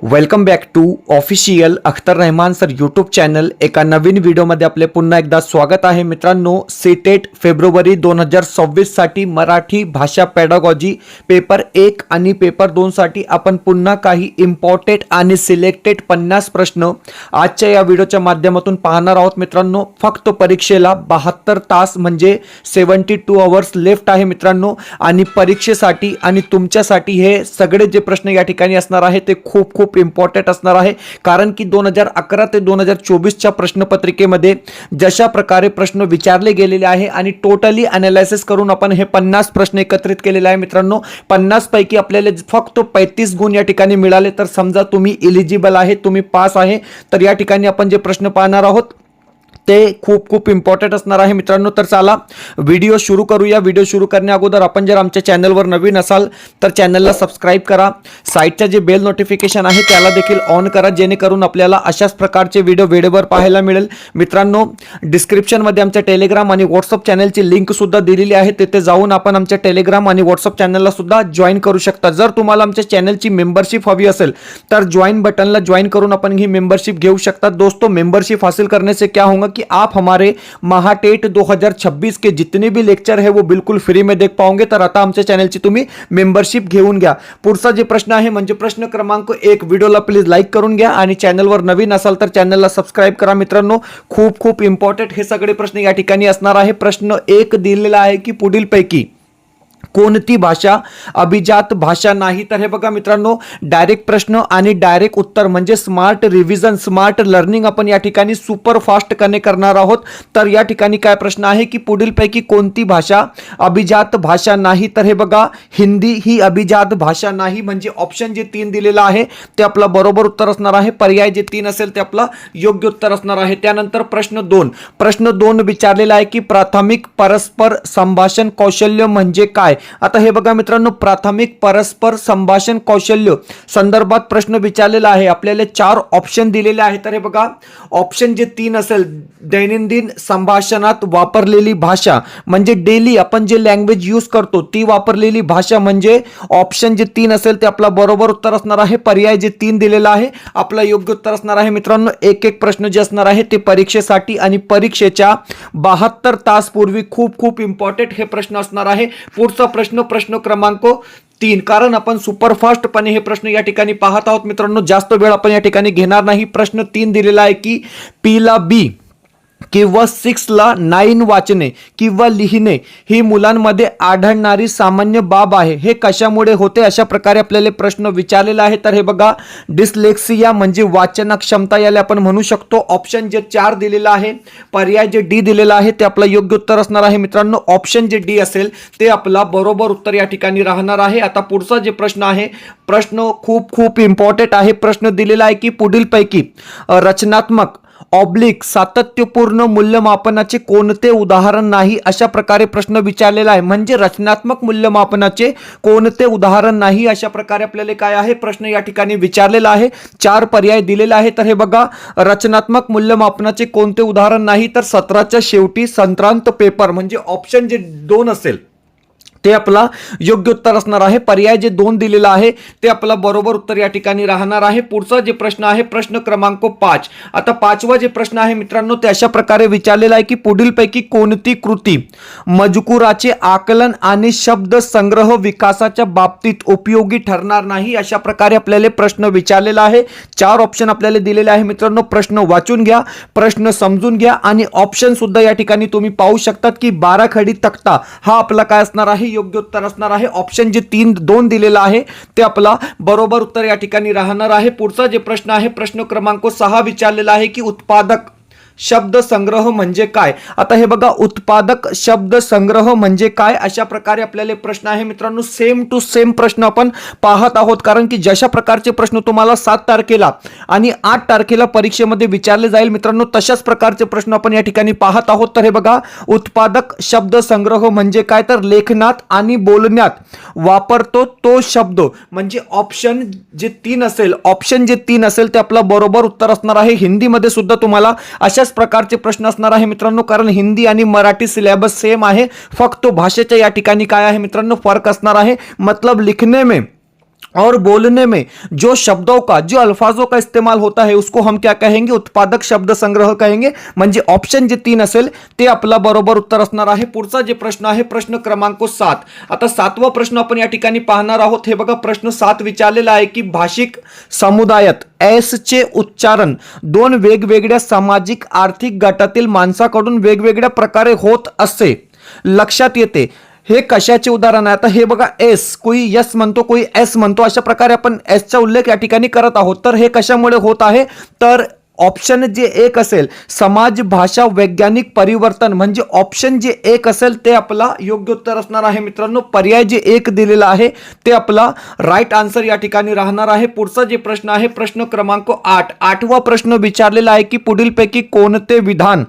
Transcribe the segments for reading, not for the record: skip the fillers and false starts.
Welcome back to official Akhtar Rahman sir YouTube channel. एका नवीन व्हिडिओमध्ये आपले पुन्हा एकदा स्वागत आहे मित्रांनो। सीटेट फेब्रुवारी 2026 साठी मराठी भाषा पेडागॉजी पेपर 1 आणि पेपर 2 साठी आपण पुन्हा काही इम्पॉर्टंट आणि सिलेक्टेड 50 प्रश्न आजच्या या व्हिडिओच्या माध्यमातून पाहणार आहोत मित्रांनो। फक्त परीक्षेला 72 तास म्हणजे 72 आवर्स लेफ्ट आहे मित्रांनो। आणि परीक्षेसाठी आणि तुमच्यासाठी हे सगळे जे प्रश्न या ठिकाणी असणार आहे ते खूप इम्पॉर्टंट असणार आहे। कारण की 2011 ते 2024 च्या प्रश्नपत्रिकेमध्ये जशा प्रकारे प्रश्न विचारले गेलेले आहे आणि टोटली अनालिसिस करून आपण हे 50 प्रश्न एकत्रित केलेले आहे मित्रांनो। 50 पैकी आपल्याला फक्त 35 गुण या ठिकाणी मिळाले तर समजा तुम्ही एलिजिबल आहे, तुम्ही पास आहे। तर या ठिकाणी आपण जे प्रश्न पाहणार आहोत ते खूप इम्पॉर्टंट असणार आहे मित्रांनो। तर चला व्हिडिओ सुरू करूया। व्हिडिओ सुरू करण्या अगोदर आपण जर आमच्या चॅनलवर नवीन असाल तर चॅनलला सबस्क्राइब करा। साइडच्या जे बेल नोटिफिकेशन आहे त्याला देखील ऑन करा, जेणेकरून आपल्याला अशाच प्रकारचे व्हिडिओ वेळेवर पाहायला मिळेल मित्रांनो। डिस्क्रिप्शन मध्ये आमच्या टेलिग्राम आणि व्हॉट्सअप चॅनलची लिंक सुद्धा दिलेली आहे, तिथे जाऊन आपण आमच्या टेलिग्राम आणि व्हॉट्सअप चॅनलला सुद्धा जॉइन करू शकता। जर तुम्हाला आमच्या चॅनलची मेंबरशिप हवी असेल तर जॉइन बटनला जॉइन करून आपण ही मेंबरशिप घेऊ शकता। दोस्तों, मेंबरशिप हासिल करने से क्या होगा कि आप हमारे महाटेट 2026 के जितने भी लेक्चर है वो बिल्कुल फ्री में देख पाओगे। तर आता आमच्या चॅनलची तुम्ही मेंबरशिप घेऊन घ्या। पुढचा जे प्रश्न आहे म्हणजे प्रश्न क्रमांक 1, व्हिडिओला प्लीज लाईक करून घ्या आणि चॅनलवर नवीन असाल तर चॅनलला सबस्क्राइब करा मित्रांनो। खूप इम्पॉर्टंट हे सगळे प्रश्न या ठिकाणी असणार आहे। प्रश्न 1 दिलेला आहे की पुढील पैकी कोणती भाषा अभिजात भाषा नाही। तर हे बघा मित्रांनो, डायरेक्ट प्रश्न आणि डायरेक्ट उत्तर म्हणजे स्मार्ट रिव्हिजन, स्मार्ट लर्निंग आपण या ठिकाणी सुपर फास्ट करणार आहोत। तर या ठिकाणी काय प्रश्न आहे की पुढील पैकी कोणती भाषा अभिजात भाषा नाही। तर हे बघा, हिंदी ही अभिजात भाषा नाही, म्हणजे ऑप्शन जे 3 दिलेला आहे ते आपला बरोबर उत्तर असणार आहे। पर्याय जे 3 असेल ते आपला योग्य उत्तर असणार आहे। त्यानंतर प्रश्न 2 विचारलेला आहे की प्राथमिक परस्पर संभाषण कौशल्य म्हणजे काय। आता हे बघा मित्रांनो, प्राथमिक परस्पर संभाषण कौशल्य संदर्भात प्रश्न विचारलेला आहे। आपल्याला 4 ऑप्शन दिलेले आहेत। तर हे बघा, ऑप्शन जे 3 असेल दैनंदिन संभाषणात वापरलेली भाषा म्हणजे डेली आपण जे लँग्वेज यूज करतो ती वापरलेली भाषा म्हणजे ऑप्शन जे 3 असेल ते आपला बरोबर उत्तर असणार आहे। पर्याय जे 3 दिलेला आहे आपला योग्य उत्तर असणार आहे मित्रांनो। एक प्रश्न जे असणार आहे ते परीक्षेसाठी आणि परीक्षेच्या 72 तास पूर्वी खूप इम्पॉर्टंट हे प्रश्न असणार आहे। पुढचा प्रश्न क्रमांक 3, कारण आपण सुपरफास्टपणे हे प्रश्न या ठिकाणी पाहत आहोत मित्रांनो, जास्त वेळ आपण या ठिकाणी घेणार नाही। प्रश्न 3 दिलेला आहे की P ला B किंवा 6 ला 9 वाचणे किंवा लिहिणे ही मुलांमध्ये आढळणारी सामान्य बाब आहे, हे कशामुळे होते अशा प्रकारे आपल्याला प्रश्न विचारलेला आहे। तर हे बघा, डिस्लेक्सिया म्हणजे वाचनक्षमता याला आपण म्हणू शकतो। ऑप्शन जे 4 दिलेला आहे, पर्याय जे डी दिलेला आहे ते आपलं योग्य उत्तर असणार आहे मित्रांनो। ऑप्शन जे डी असेल ते आपला बरोबर उत्तर या ठिकाणी राहणार आहे। आता पुढचा जे प्रश्न आहे, प्रश्न खूप इम्पॉर्टंट आहे। प्रश्न दिलेला आहे की पुढील पैकी रचनात्मक सातत्यपूर्ण मूल्यमापनाचे कोणते उदाहरण नाही अशा प्रकारे प्रश्न विचारलेला आहे। म्हणजे रचनात्मक मूल्यमापनाचे कोणते उदाहरण नाही अशा प्रकारे आपल्याला काय आहे प्रश्न या ठिकाणी विचारलेला आहे। 4 पर्याय दिलेले आहे। तर हे बघा, रचनात्मक मूल्यमापनाचे कोणते उदाहरण नाही तर सत्राच्या शेवटी संक्रांत पेपर म्हणजे ऑप्शन जे 2 असेल ते आपला योग्य उत्तर असणार आहे। पर्याय जे 2 दिलेला आहे ते आपला बरोबर उत्तर या ठिकाणी राहणार आहे। पुढचा जे प्रश्न आहे प्रश्न क्रमांक 5। आता 5वा जे प्रश्न आहे मित्रांनो ते अशा प्रकारे विचारलेला आहे की पुढील पैकी कोणती कृती मजकुराचे आकलन आणि शब्द संग्रह विकासाच्या बाबतीत उपयोगी ठरणार नाही अशा प्रकारे आपल्याला प्रश्न विचारलेला आहे। 4 ऑप्शन आपल्याला दिलेले आहे मित्रांनो। प्रश्न वाचून घ्या, प्रश्न समजून घ्या आणि ऑप्शन सुद्धा या ठिकाणी तुम्ही पाहू शकतात की 12 खडी तक्ता हा आपला काय असणार आहे योग्य उत्तर असणार आहे। ऑप्शन जे 2 दिलेला आहे ते आपला बरोबर उत्तर या ठिकाणी राहणार आहे। पुढचा जे प्रश्न आहे प्रश्न क्रमांक 6 विचारलेला आहे की उत्पादक शब्द संग्रह म्हणजे काय। आता हे बघा, उत्पादक शब्द संग्रह म्हणजे काय अशा प्रकारे आपल्याला प्रश्न आहे मित्रांनो। सेम टू सेम प्रश्न आपण पाहत आहोत, कारण की जशा प्रकारचे प्रश्न तुम्हाला 7 तारखेला आणि 8 तारखेला परीक्षेमध्ये विचारले जाईल मित्रांनो, तशाच प्रकारचे प्रश्न आपण या ठिकाणी पाहत आहोत। तर हे बघा, उत्पादक शब्द संग्रह म्हणजे काय तर लेखनात आणि बोलण्यात वापरतो तो शब्द म्हणजे ऑप्शन जे 3 असेल ते आपला बरोबर उत्तर असणार आहे। हिंदीमध्ये सुद्धा तुम्हाला अशाच प्रकारचे प्रश्न असणार आहे मित्रांनो, कारण हिंदी आणि मराठी सिलेबस सेम आहे, फक्त भाषेच्या या ठिकाणी काय आहे मित्रांनो फरक असणार आहे। मतलब लिखने में और बोलने में जो शब्दों का, जो अल्फाजों का इस्तेमाल होता है उसको हम क्या कहेंगे, उत्पादक शब्द संग्रह कहेंगे. म्हणजे ऑप्शन जे 3 असेल ते आपला बरोबर उत्तर असणार आहे. पुढचा जे प्रश्न आहे प्रश्न क्रमांक 7. आता 7वा प्रश्न आपण या ठिकाणी पाहणार आहोत. हे बघा प्रश्न 7 विचारलेला आहे की भाषिक समुदायात एस चे उच्चारण दोन वेगवेगळ्या सामाजिक आर्थिक गटातील माणसाकडून वेगवेगळ्या प्रकारे होत असे लक्षात येते. हे कशाचे उदाहरण आहे. आता हे बघा एस, कोई यस म्हणतो, कोई एस म्हणतो, अशा प्रकारे आपण एसचा उल्लेख या ठिकाणी करत आहोत. तर हे कशामुळे होत आहे, तर ऑप्शन जे एक असेल समाज भाषा वैज्ञानिक परिवर्तन, म्हणजे ऑप्शन जे एक असेल ते आपला योग्य उत्तर असणार आहे मित्रांनो. पर्याय जे एक दिलेला आहे ते आपला राईट आन्सर या ठिकाणी राहणार आहे. पुढचा जे प्रश्न आहे प्रश्न क्रमांक 8. 8वा प्रश्न विचारलेला आहे की पुढीलपैकी कोणते विधान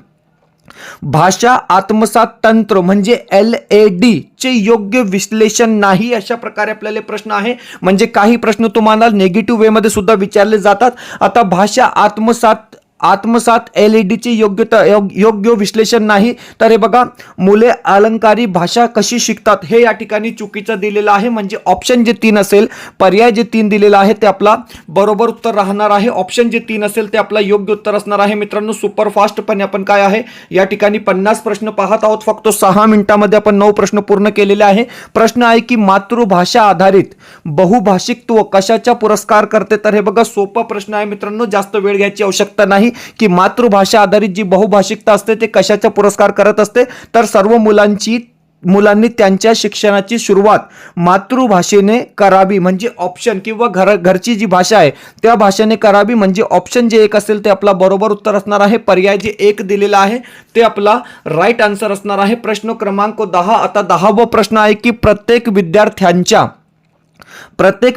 भाषा आत्मसात तंत्र म्हणजे LAD चे योग्य विश्लेषण नाही, अशा प्रकारे आपल्याला प्रश्न आहे. म्हणजे काही प्रश्न तुम्हाला नेगेटिव्ह वे मध्ये सुद्धा विचारले जातात. आता भाषा आत्मसात LAD चे योग्य विश्लेषण नाही. तर हे बघा मुले अलंकारी भाषा कशी शिकतात हे या ठिकाणी चुकीचं दिलेलं आहे. म्हणजे ऑप्शन जे 3 असेल, पर्याय जे 3 दिलेला आहे ते आपला बरोबर उत्तर राहणार आहे. ऑप्शन जे 3 असेल ते आपला योग्य उत्तर असणार आहे मित्रांनो. सुपर फास्टपणे आपण काय आहे या ठिकाणी 50 प्रश्न पाहत आहोत. फक्त 6 मिनिटांमध्ये आपण 9 प्रश्न पूर्ण केलेले आहे. प्रश्न आहे की मातृभाषा आधारित बहुभाषिकत्व कशाचा पुरस्कार करते. तर हे बघा सोपा प्रश्न आहे मित्रांनो, जास्त वेळ घ्यायची आवश्यकता नाही. की मातृभाषा आधारित जी बहुभाषिकता असते ते कशाचा पुरस्कार करत असते, तर सर्व मुलांनी त्यांच्या शिक्षणाची सुरुवात मातृभाषेने करावी. म्हणजे ऑप्शन किंवा घरची जी भाषा आहे त्या भाषेने करावी. म्हणजे ऑप्शन जे एक असेल ते आपला बरोबर उत्तर असणार आहे. पर्याय जे एक दिलेला आहे ते आपला राईट आन्सर असणार आहे. प्रश्न क्रमांक 10. आता 10वा प्रश्न आहे की प्रत्येक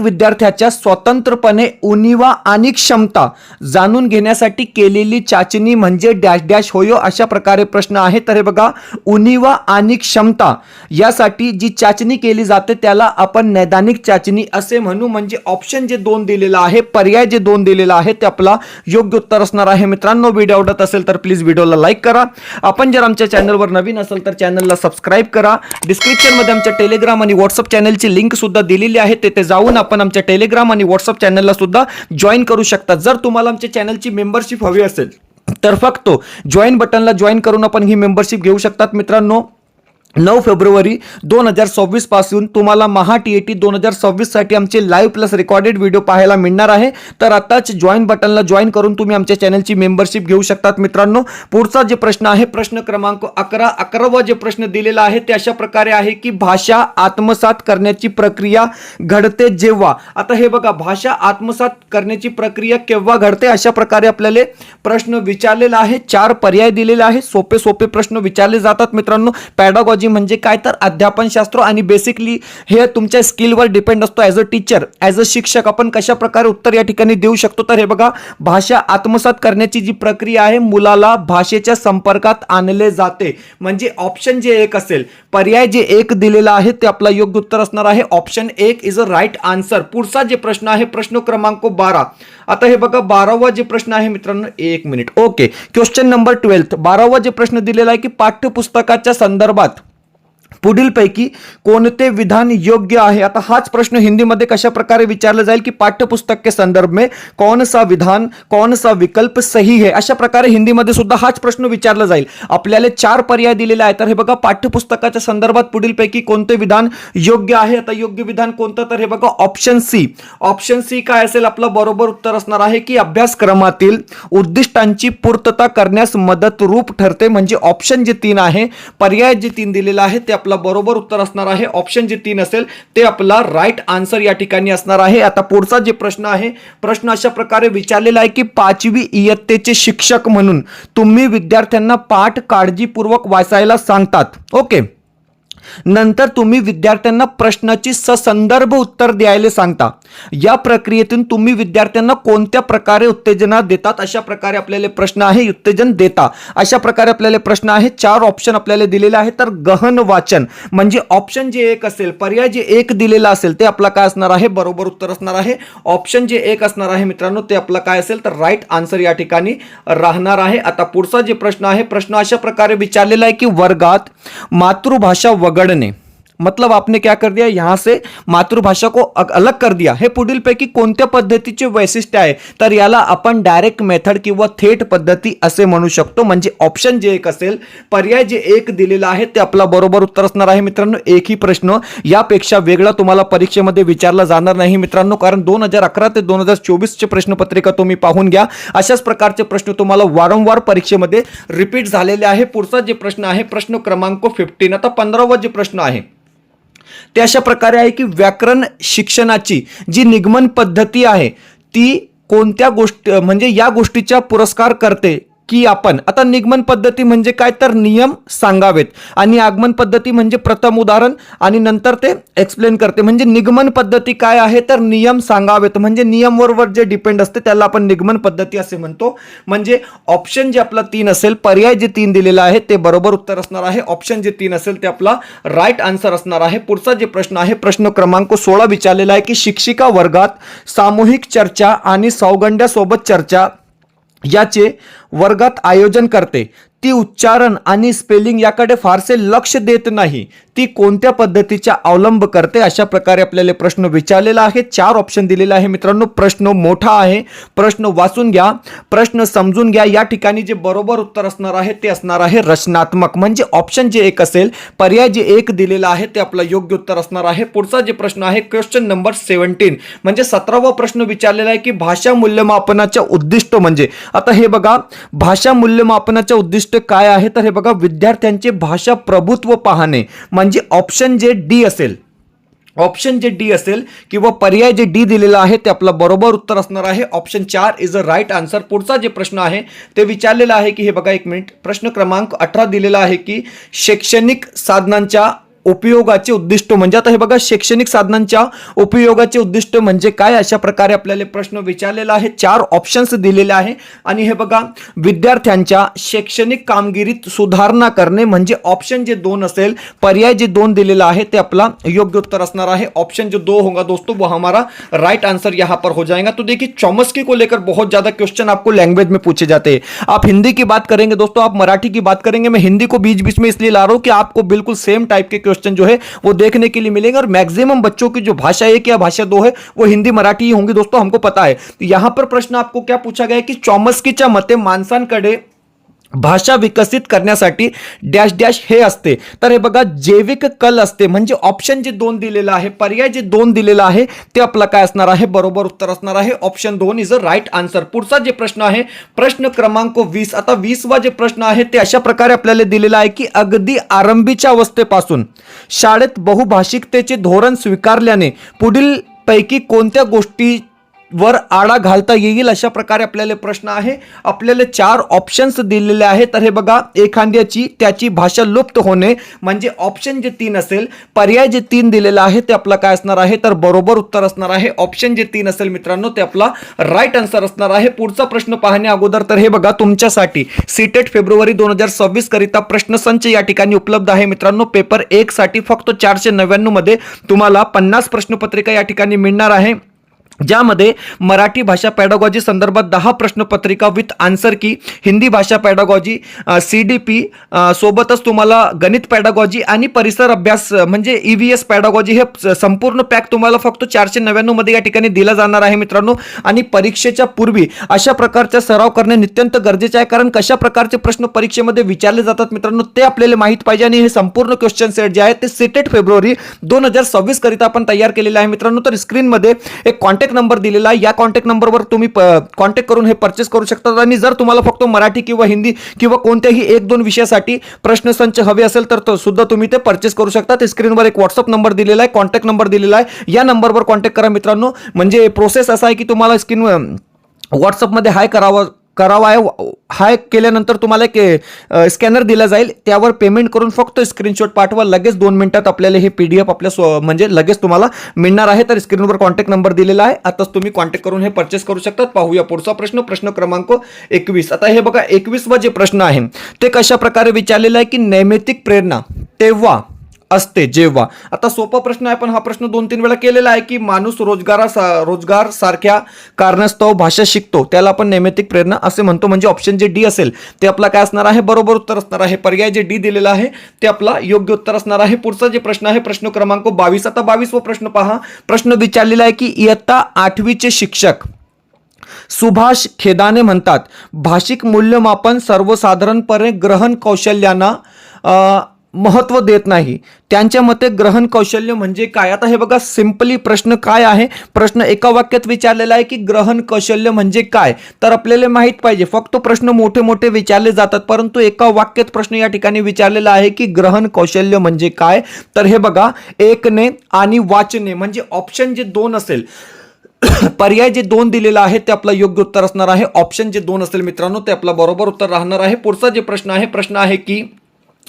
विद्यार्थ्याच्या स्वतंत्रपणे उणीवा आणि क्षमता जाणून घेण्यासाठी केलेली चाचणी म्हणजे डॅश डॅश होयो, अशा प्रकारे प्रश्न आहे. तर हे बघा उणीवा आणि क्षमता यासाठी जी चाचणी केली जाते त्याला आपण नैदानिक चाचणी असे म्हणू. म्हणजे ऑप्शन जे 2 दिलेला आहे, पर्याय जे 2 दिलेला आहे ते आपला योग्य उत्तर असणार आहे मित्रांनो. व्हिडिओ आवडत असेल तर प्लीज व्हिडिओला लाईक करा. आपण जर आमच्या चॅनलवर नवीन असेल तर चॅनलला सबस्क्राईब करा. डिस्क्रिप्शन मध्ये आमच्या टेलिग्राम आणि व्हॉट्सअप चॅनलची लिंक सुद्धा दिलेली आहे. तेथे जाऊन आपण आमच्या टेलिग्राम आणि व्हॉट्सअप चॅनलला सुद्धा जॉईन करू शकता. जर तुम्हाला आमच्या चॅनलची मेंबरशिप हवी असेल तर फक्त जॉईन बटनला जॉईन करून आपण ही मेंबरशिप घेऊ शकतात मित्रांनो. 9 फेब्रुवारी 2026 पासून तुम्हाला महा TET 2026 साठी आमचे लाईव्ह प्लस रेकॉर्डेड व्हिडिओ पाहायला मिळणार आहे. तर आताच जॉईन बटनला जॉईन करून तुम्ही आमच्या चॅनलची मेंबरशिप घेऊ शकतात मित्रांनो. पुढचा जे प्रश्न आहे प्रश्न क्रमांक 11. 11वा जे प्रश्न दिलेला आहे ते अशा प्रकारे आहे की भाषा आत्मसात करण्याची प्रक्रिया घडते जेव्हा. आता हे बघा भाषा आत्मसात करण्याची प्रक्रिया केव्हा घडते, अशा प्रकारे आपल्याला प्रश्न विचारलेला आहे. 4 पर्याय दिलेले आहे. सोपे प्रश्न विचारले जातात मित्रांनो. पॅडागॉजी म्हणजे काय, तर अध्यापनशास्त्र. आणि बेसिकली हे तुमच्या स्किलवर डिपेंड असतो. As a teacher, as a शिक्षक आपण कशा प्रकारे उत्तर या ठिकाणी देऊ शकतो. तर हे बघा भाषा आत्मसात करण्याची जी प्रक्रिया आहे मुलाला भाषेच्या संपर्कात आणले जाते. म्हणजे ऑप्शन जे एक असेल, पर्याय जे एक दिलेला आहे ते आपला योग्य उत्तर असणार आहे. Option 1 is a right answer. पुढचा जे प्रश्न आहे प्रश्न क्रमांक 12. आता हे बघा 12वा जे प्रश्न आहे मित्रांनो, 1 मिनिट. Okay, question number 12. 12वा जे प्रश्न दिलेला आहे की पाठ्यपुस्तकाच्या संदर्भात पुढीलपैकी कोणते विधान योग्य आहे. आता हाच प्रश्न हिंदीमध्ये कशा प्रकारे विचारला जाईल की पाठ्यपुस्तक के संदर्भ में कौन सा विधान, कौन सा विकल्प सही है, अशा प्रकारे हिंदीमध्ये सुद्धा हाच प्रश्न विचारला जाईल. आपल्याला 4 पर्याय दिलेले आहेत. तर हे बघा पाठ्यपुस्तकाच्या संदर्भात पुढीलपैकी कोणते विधान योग्य आहे. आता योग्य विधान कोणतं, तर हे बघा ऑप्शन सी. ऑप्शन सी काय असेल आपलं बरोबर उत्तर असणार आहे की अभ्यासक्रमातील उद्दिष्टांची पूर्तता करण्यास मदत रूप ठरते. म्हणजे ऑप्शन जे 3 आहे, पर्याय जे 3 दिलेला आहे ते आपला बरोबर उत्तर असणार आहे. ऑप्शन जे 3 असेल ते आपला राईट आन्सर या ठिकाणी असणार आहे. आता पुढचा जे प्रश्न आहे, प्रश्न अशा प्रकारे विचारलेला आहे की 5वी इयत्तेचे शिक्षक म्हणून तुम्ही विद्यार्थ्यांना पाठ काळजीपूर्वक वाचायला सांगतात. ओके, नंतर तुम्ही विद्यार्थ्यांना प्रश्नाची ससंदर्भ उत्तर द्यायला सांगता. या प्रक्रियेतून तुम्ही विद्यार्थ्यांना कोणत्या प्रकारे उत्तेजना देतात, अशा प्रकारे आपल्याला प्रश्न आहे. उत्तेजन देता अशा प्रकारे आपल्याला प्रश्न आहे. 4 ऑप्शन आपल्याला दिलेले आहे. तर गहन वाचन म्हणजे ऑप्शन जे एक असेल, पर्याय जे एक दिलेला असेल ते आपला काय असणार आहे, बरोबर उत्तर असणार आहे. ऑप्शन जे एक असणार आहे मित्रांनो ते आपला काय असेल, तर राईट आन्सर या ठिकाणी राहणार आहे. आता पुढचा जे प्रश्न आहे, प्रश्न अशा प्रकारे विचारलेला आहे की वर्गात मातृभाषा वगळणे मतलब आपने क्या कर दिया, यहां से मातृभाषा को अलग कर दिया. हे पुढीलपैकी कोणत्या पद्धतीचे वैशिष्ट्य आहे, तर याला आपण डायरेक्ट मेथड किंवा थेट पद्धती असे म्हणू शकतो. म्हणजे ऑप्शन जे एक असेल, पर्याय जे एक दिलेला आहे ते आपला बरोबर उत्तर असणार आहे मित्रांनो. एकही प्रश्न यापेक्षा वेगळा तुम्हाला परीक्षेमध्ये विचारला जाणार नाही मित्रांनो, कारण 2011 ते 2024 चे प्रश्नपत्रिका तुम्ही पाहून घ्या. अशाच प्रकारचे प्रश्न तुम्हाला वारंवार परीक्षेमध्ये रिपीट झालेले आहे. पुढचा जे प्रश्न आहे प्रश्न क्रमांक 15. आता 15वा जे प्रश्न आहे ते अशा प्रकारे आहे की व्याकरण शिक्षणाची जी निगमन पद्धती आहे ती कोणत्या गोष्टी म्हणजे या गोष्टीचा पुरस्कार करते की आपण. आता निगमन पद्धती म्हणजे काय, तर नियम सांगावेत, आणि आगमन पद्धती म्हणजे प्रथम उदाहरण आणि नंतर ते एक्सप्लेन करते. म्हणजे निगमन पद्धती काय आहे, तर नियम सांगावेत, म्हणजे नियमवर जे डिपेंड असते त्याला आपण निगमन पद्धती असे म्हणतो. म्हणजे ऑप्शन जे आपला 3 असेल, पर्याय जे 3 दिलेला आहे ते बरोबर उत्तर असणार आहे. ऑप्शन जे 3 असेल ते आपला राईट आन्सर असणार आहे. पुढचा जे प्रश्न आहे प्रश्न क्रमांक 16 विचारलेला आहे की शिक्षिका वर्गात सामूहिक चर्चा आणि सौगंड्यासोबत चर्चा याचे वर्गात आयोजन करते. ती उच्चारण आणि स्पेलिंग याकडे फारसे लक्ष देत नाही. ती कोणत्या पद्धतीचा अवलंब करते, अशा प्रकारे आपल्याला प्रश्न विचारलेला आहे. 4 ऑप्शन दिलेले आहे मित्रांनो. प्रश्न मोठा आहे, प्रश्न वाचून घ्या, प्रश्न समजून घ्या. या ठिकाणी जे बरोबर उत्तर असणार आहे ते असणार आहे रचनात्मक. म्हणजे ऑप्शन जे एक असेल, पर्याय जे एक दिलेला आहे ते आपलं योग्य उत्तर असणार आहे. पुढचा जे प्रश्न आहे क्वेश्चन नंबर 17 म्हणजे 17वा प्रश्न विचारलेला आहे की भाषा मूल्यमापनाचे उद्दिष्ट म्हणजे. आता हे बघा, भाषा मूल्यमापनाचे उद्दिष्ट काय आहे, तर हे बघा विद्यार्थ्यांचे भाषा प्रभुत्व पाहणे. म्हणजे ऑप्शन जे डी असेल, ऑप्शन जे डी असेल किंवा पर्याय जे डी दिलेला आहे ते आपलं बरोबर उत्तर असणार आहे. Option 4 is a right answer. पुढचा जे प्रश्न आहे ते विचारलेला आहे की हे बघा, एक मिनिट, प्रश्न क्रमांक 18 दिलेला आहे की शैक्षणिक साधनांच्या उपयोगाचे उद्दिष्ट म्हणजे. आता हे बघा, शैक्षणिक साधनांच्या उपयोगाचे उद्दिष्ट म्हणजे काय, अशा प्रकारे आपल्याला प्रश्न विचारलेला आहे. 4 ऑप्शन्स दिलेले आहे आणि हे बघा विद्यार्थ्यांच्या शैक्षणिक कामगिरीत सुधारणा करणे. म्हणजे ऑप्शन जे 2 असेल, पर्याय जे 2 दिलेला आहे ते आपला योग्य उत्तर असणार आहे. ऑप्शन जो 2 होगा दोस्तों वो हमारा राइट आंसर यहाँ पर हो जाएगा. तो देखिए चौमस्की को लेकर बहुत ज्यादा क्वेश्चन आपको लैंग्वेज में पूछे जाते हैं. आप हिंदी की बात करेंगे दोस्तों, आप मराठी की बात करेंगे. मैं हिंदी को बीच बीच में इसलिए ला रहा हूं कि आपको बिल्कुल सेम टाइप के क्वेश्चन जो है वो देखने के लिए मिलेंगे. और मैक्सिमम बच्चों की जो भाषा 1 या भाषा 2 है वो हिंदी मराठी ही होंगी दोस्तों, हमको पता है. तो यहां पर प्रश्न आपको क्या पूछा गया है की चॉमस्कीच्या मते माणसांकडे भाषा विकसित करण्यासाठी डॅश डॅश हे असते. तर हे बघा जैविक कल असते. म्हणजे ऑप्शन जे 2 दिलेला आहे, पर्याय जे 2 दिलेला आहे ते आपला काय असणार आहे, बरोबर उत्तर असणार आहे. Option 2 is a right answer. पुढचा जे प्रश्न आहे प्रश्न क्रमांक 20. आता 20वा जे प्रश्न आहे ते अशा प्रकारे आपल्याला दिलेला आहे की अगदी आरंभीच्या अवस्थेपासून शाळेत बहुभाषिकतेचे धोरण स्वीकारल्याने पुढील पैकी कोणत्या गोष्टी वर आळा घालता येईल, अशा प्रकारे आपल्याला प्रश्न आहे. आपल्याला 4 ऑप्शन्स दिलेले आहेत. तर हे बघा, एखाद्याची त्याची भाषा लुप्त होणे म्हणजे ऑप्शन जे 3 असेल, पर्याय जे 3 दिलेला आहे ते आपला काय असणार आहे, तर बरोबर उत्तर असणार आहे. ऑप्शन जे 3 असेल मित्रांनो ते आपला राईट आन्सर असणार आहे. पुढचा प्रश्न पाहण्या अगोदर तर हे बघा, तुमच्यासाठी सीटेट फेब्रुवारी 2026 करिता प्रश्नसंच या ठिकाणी उपलब्ध आहे मित्रांनो. पेपर 1 साठी फक्त 499 मध्ये तुम्हाला 50 प्रश्नपत्रिका या ठिकाणी मिळणार आहे, ज्यामध्ये मराठी भाषा पॅडागॉजी संदर्भात 10 प्रश्नपत्रिका विथ आन्सर की, हिंदी भाषा पॅडागॉजी, CDP सोबतच तुम्हाला गणित पॅडागॉजी आणि परिसर अभ्यास म्हणजे EVS पॅडागॉजी हे संपूर्ण पॅक तुम्हाला फक्त 499 मध्ये या ठिकाणी दिला जाणार आहे मित्रांनो. आणि परीक्षेच्या पूर्वी अशा प्रकारचा सराव करणे नित्यंत गरजेचे आहे, कारण कशा प्रकारचे प्रश्न परीक्षेमध्ये विचारले जातात मित्रांनो ते आपल्याला माहित पाहिजे. आणि हे संपूर्ण क्वेश्चन सेट जे आहे ते सीटेट फेब्रुवारी 2026 करिता आपण तयार केलेले आहे मित्रांनो. तर स्क्रीनमध्ये एक कॉन्टॅक्ट नंबर दिलेला आहे, या कॉन्टॅक्ट नंबरवर तुम्ही कॉन्टॅक्ट करून हे परचेस करू शकता. आणि जर तुम्हाला फक्त मराठी किंवा हिंदी किंवा कोणत्याही 1-2 विषयासाठी प्रश्नसंच हवे असेल तर सुद्धा तुम्ही ते परचेस करू शकता. ते स्क्रीनवर एक व्हॉट्सअप नंबर दिलेला आहे, कॉन्टॅक्ट नंबर दिलेला आहे, या नंबरवर कॉन्टॅक्ट करा मित्रांनो. म्हणजे प्रोसेस असा आहे की तुम्हाला स्क्रीन व्हॉट्सअपमध्ये हाय करावा आहे. हाय केल्यानंतर तुम्हाला एक स्कॅनर दिला जाईल, त्यावर पेमेंट करून फक्त स्क्रीनशॉट पाठवा. लगेच 2 मिनिटात आपल्याला हे PDF आपल्या म्हणजे लगेच तुम्हाला मिळणार आहे. तर स्क्रीनवर कॉन्टॅक्ट नंबर दिलेला आहे, आताच तुम्ही कॉन्टॅक्ट करून हे परचेस करू शकतात. पाहूया पुढचा प्रश्न, प्रश्न क्रमांक 21. आता हे बघा 21वा जे प्रश्न आहे ते कशा प्रकारे विचारलेला आहे की नैमित्तिक प्रेरणा तेव्हा असते जेव्हा. आता सोपा प्रश्न आहे पण हा प्रश्न 2-3 वेळा केलेला आहे की माणूस रोजगार सारख्या कारणास्तव भाषा शिकतो त्याला आपण नैमित्तिक प्रेरणा असे म्हणतो. म्हणजे ऑप्शन जे डी असेल ते आपला काय असणार आहे, बरोबर उत्तर असणार आहे. पर्याय जे डी दिलेला आहे ते आपला योग्य उत्तर असणार आहे. पुढचा जे प्रश्न आहे प्रश्न क्रमांक 22. आता 22वा प्रश्न पहा. प्रश्न विचारलेला आहे की इयत्ता 8वीचे शिक्षक सुभाष खेदाने म्हणतात भाषिक मूल्यमापन सर्वसाधारणपणे ग्रहण कौशल्यांना महत्व देत नाही. त्यांच्या मते ग्रहण कौशल्य म्हणजे काय. आता हे बघा सिंपली प्रश्न काय आहे, प्रश्न एका वाक्यात विचारलेला आहे की ग्रहण कौशल्य म्हणजे काय. तर आपल्याला माहित पाहिजे, फक्त प्रश्न मोठे मोठे विचारले जातात परंतु एका वाक्यात प्रश्न या ठिकाणी विचारलेला आहे की ग्रहण कौशल्य म्हणजे काय. तर हे बघा ऐकणे आणि वाचणे म्हणजे ऑप्शन जे 2 असेल पर्याय जे 2 दिलेला आहे ते आपला योग्य उत्तर असणार आहे. ऑप्शन जे 2 असेल मित्रांनो ते आपला बरोबर उत्तर राहणार आहे. पुढचा जे प्रश्न आहे की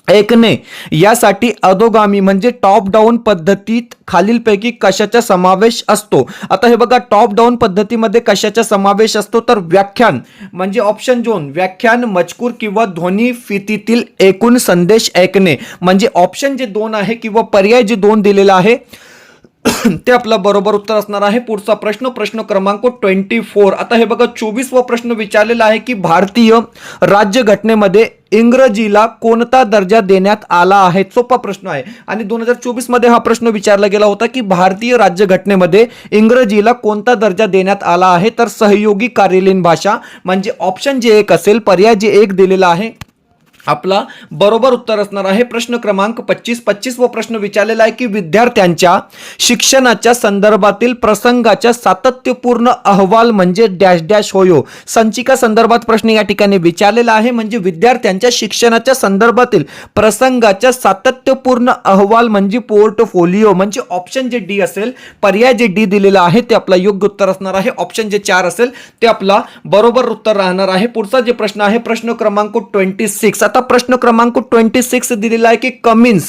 ऐकणे यासाठी अधोगामी म्हणजे टॉप डाऊन पद्धतीत खालीलपैकी कशाचा समावेश असतो. आता हे बघा टॉप डाऊन पद्धतीमध्ये कशाचा समावेश असतो तर व्याख्यान म्हणजे ऑप्शन 2 व्याख्यान मजकूर किंवा ध्वनी फितीतील एकूण संदेश ऐकणे म्हणजे ऑप्शन जे 2 आहे किंवा पर्याय जे 2 दिलेला आहे ते आपला बरोबर उत्तर असणार आहे. पुढचा प्रश्न क्रमांक 24. आता हे बघा 24वा प्रश्न विचारलेला आहे की भारतीय राज्यघटनेमध्ये इंग्रजीला कोणता दर्जा देण्यात आला आहे. सोपा प्रश्न आहे आणि 2024 मध्ये हा प्रश्न विचारला गेला होता की भारतीय राज्यघटनेमध्ये इंग्रजीला कोणता दर्जा देण्यात आला आहे. तर सहयोगी कार्यालयीन भाषा म्हणजे ऑप्शन जे 1 असेल पर्याय जे 1 दिलेला आहे आपला बरोबर उत्तर असणार आहे. प्रश्न क्रमांक 25वा प्रश्न विचारलेला आहे की विद्यार्थ्यांच्या शिक्षणाच्या संदर्भातील प्रसंगाच्या सातत्यपूर्ण अहवाल म्हणजे डॅश डॅश होयो. संचिका संदर्भात प्रश्न या ठिकाणी विचारलेला आहे म्हणजे विद्यार्थ्यांच्या शिक्षणाच्या संदर्भातील प्रसंगाच्या सातत्यपूर्ण अहवाल म्हणजे पोर्टफोलिओ म्हणजे ऑप्शन जे डी असेल पर्याय जे डी दिलेला आहे ते आपला योग्य उत्तर असणार आहे. ऑप्शन जे 4 असेल ते आपला बरोबर उत्तर राहणार आहे. पुढचा जे प्रश्न आहे प्रश्न क्रमांक 26. आता प्रश्न क्रमांक 26 दिलेला आहे की कमिन्स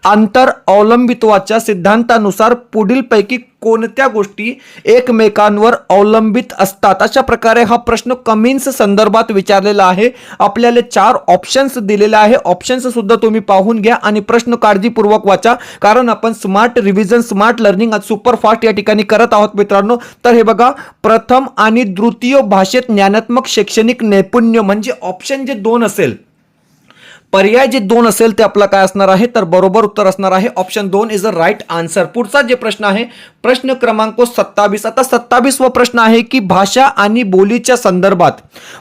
आंतर अवलंबित्वाच्या सिद्धांतानुसार पुढीलपैकी कोणत्या गोष्टी एकमेकांवर अवलंबित असतात. अशा प्रकारे हा प्रश्न कमिन्स संदर्भात विचारलेला आहे. आपल्याला 4 ऑप्शन्स दिलेले आहे. ऑप्शन्स सुद्धा तुम्ही पाहून घ्या आणि प्रश्न काळजीपूर्वक वाचा कारण आपण स्मार्ट रिव्हिजन स्मार्ट लर्निंग आज सुपर फास्ट या ठिकाणी करत आहोत मित्रांनो. तर हे बघा प्रथम आणि द्वितीय भाषेत ज्ञानात्मक शैक्षणिक नैपुण्य म्हणजे ऑप्शन जे 2 असेल पर्याय जे 2 असेल ते आपला काय असणार आहे तर बरोबर उत्तर असणार आहे. Option 2 is a right answer. पुढचा जे प्रश्न आहे प्रश्न क्रमांक 27. आता 27वा प्रश्न आहे की भाषा आणि बोलीच्या संदर्भात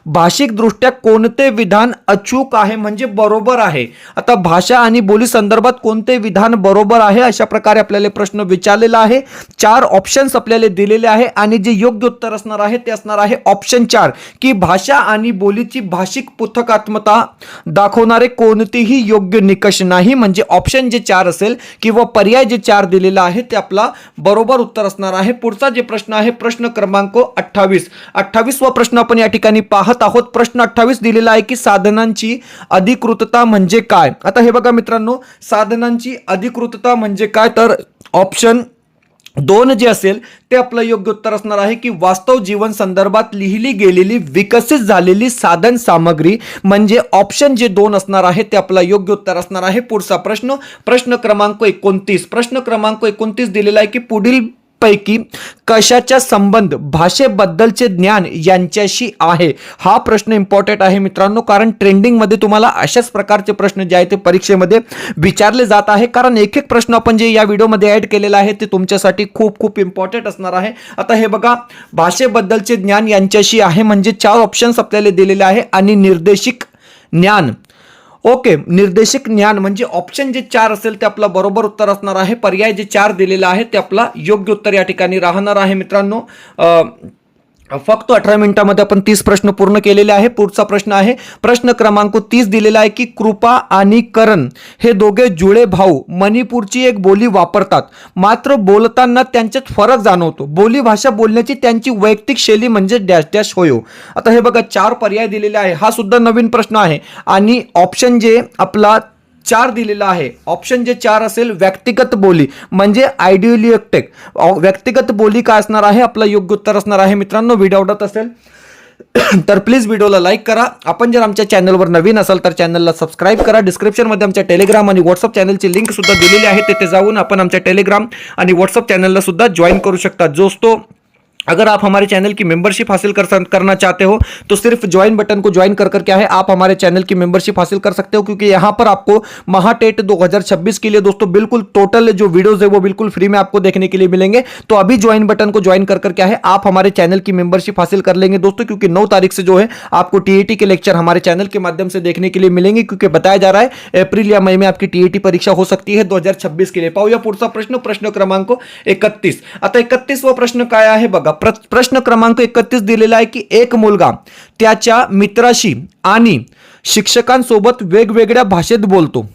भाषिक दृष्ट्या कोणते विधान अचूक आहे म्हणजे बरोबर आहे. आता भाषा आणि बोली संदर्भात कोणते विधान बरोबर आहे अशा प्रकारे आपल्याला प्रश्न विचारलेला आहे. 4 ऑप्शन्स आपल्याला दिलेले आहे आणि जे योग्य उत्तर असणार आहे ते असणार आहे ऑप्शन 4 की भाषा आणि बोलीची भाषिक पृथकात्मता दाखवणारे कोणतेही योग्य निकष नाही म्हणजे ऑप्शन जे 4 असेल किंवा पर्याय जे 4 दिलेला आहे ते आपला बरोबर उत्तर असणार आहे. पुढचा जे प्रश्न आहे प्रश्न क्रमांक 28. 28वा प्रश्न आपण या ठिकाणी पाहत आहोत. प्रश्न 28 दिलेला आहे की साधनांची अधिकृतता म्हणजे काय. आता हे बघा मित्रांनो साधनांची अधिकृतता म्हणजे काय तर ऑप्शन 2 जे असेल ते आपलं योग्य उत्तर असणार आहे की वास्तव जीवन संदर्भात लिहिली गेलेली विकसित झालेली साधन सामग्री म्हणजे ऑप्शन जे 2 असणार आहे ते आपलं योग्य उत्तर असणार आहे. पुढचा प्रश्न क्रमांक 29. प्रश्न क्रमांक 29 दिलेला आहे की पुढील पैकी कशाचा संबंध भाषेबद्दलचे ज्ञान यांच्याशी आहे. हा प्रश्न इम्पॉर्टंट आहे मित्रांनो कारण ट्रेंडिंग मध्ये तुम्हाला अशाच प्रकारचे प्रश्न जे आहेत ते परीक्षेमध्ये विचारले जात आहे कारण एक एक प्रश्न आपण जे या व्हिडिओमध्ये ऍड केलेला आहे ते तुमच्यासाठी खूप खूप इम्पॉर्टंट असणार आहे. आता हे बघा भाषेबद्दलचे ज्ञान यांच्याशी आहे म्हणजे 4 ऑप्शन्स आपल्याला दिलेले आहे आणि निर्देशिक ज्ञान ओके निर्देशिक ज्ञान म्हणजे ऑप्शन जे 4 असेल ते आपला बरोबर उत्तर असणार आहे. पर्याय जे 4 दिलेला आहे ते आपला योग्य उत्तर या ठिकाणी राहणार आहे मित्रांनो. फक्त 18 मिनिटांमध्ये आपण 30 प्रश्न पूर्ण केलेले आहे. पुढचा प्रश्न आहे प्रश्न क्रमांक 30 दिलेला आहे की कृपा आणि करण हे दोघे जुळे भाऊ मणिपूरची एक बोली वापरतात मात्र बोलताना त्यांच्यात फरक जाणवतो. बोली भाषा बोलण्याची त्यांची वैयक्तिक शैली म्हणजे डॅश डॅश होयो. आता हे बघा 4 पर्याय दिलेले आहे. हा सुद्धा नवीन प्रश्न आहे आणि ऑप्शन जे आपला 4 दिलेला आहे ऑप्शन जे 4 असेल व्यक्तिगत बोली म्हणजे आयडियोलिक्टिक व्यक्तिगत बोली काय असणार आहे आपलं योग्य उत्तर असणार आहे मित्रांनो. व्हिडिओ आवडत असेल तर प्लीज व्हिडिओला लाईक करा. आपण जर आमच्या चॅनलवर नवीन असाल तर चॅनलला सबस्क्राईब करा. डिस्क्रिप्शनमध्ये आमच्या टेलिग्राम आणि व्हॉट्सअप चॅनलची लिंक सुद्धा दिलेली आहे. तिथे जाऊन आपण आमच्या टेलिग्राम आणि व्हाट्सअप चैनल सुद्धा ज्वाइन करू शकता. दोस्तों, अगर आप हमारे चैनल की मेंबरशिप हासिल करना चाहते हो तो सिर्फ ज्वाइन बटन को ज्वाइन कर क्या है आप हमारे चैनल की मेंबरशिप हासिल कर सकते हो, क्योंकि यहां पर आपको महाटेट 2026 के लिए दोस्तों बिल्कुल टोटल जो वीडियोस है वो बिल्कुल फ्री में आपको देखने के लिए मिलेंगे. तो अभी ज्वाइन बटन को ज्वाइन कर क्या है आप हमारे चैनल की मेंबरशिप हासिल कर लेंगे दोस्तों, क्योंकि 9 तारीख से जो है आपको टीएटी के लेक्चर हमारे चैनल के माध्यम से देखने के लिए मिलेंगे, क्योंकि बताया जा रहा है अप्रैल या मई में आपकी टीएटी परीक्षा हो सकती है 2026 के लिए. पाहूया पुढचा प्रश्न, प्रश्न क्रमांक 31. आता 31वा प्रश्न काय आहे बघा. प्रश्न क्रमांक 31 दिलेला आहे की एक मुलगा त्याच्या मित्राशी आणि शिक्षकांसोबत वेगवेगळ्या भाषेत बोलतो.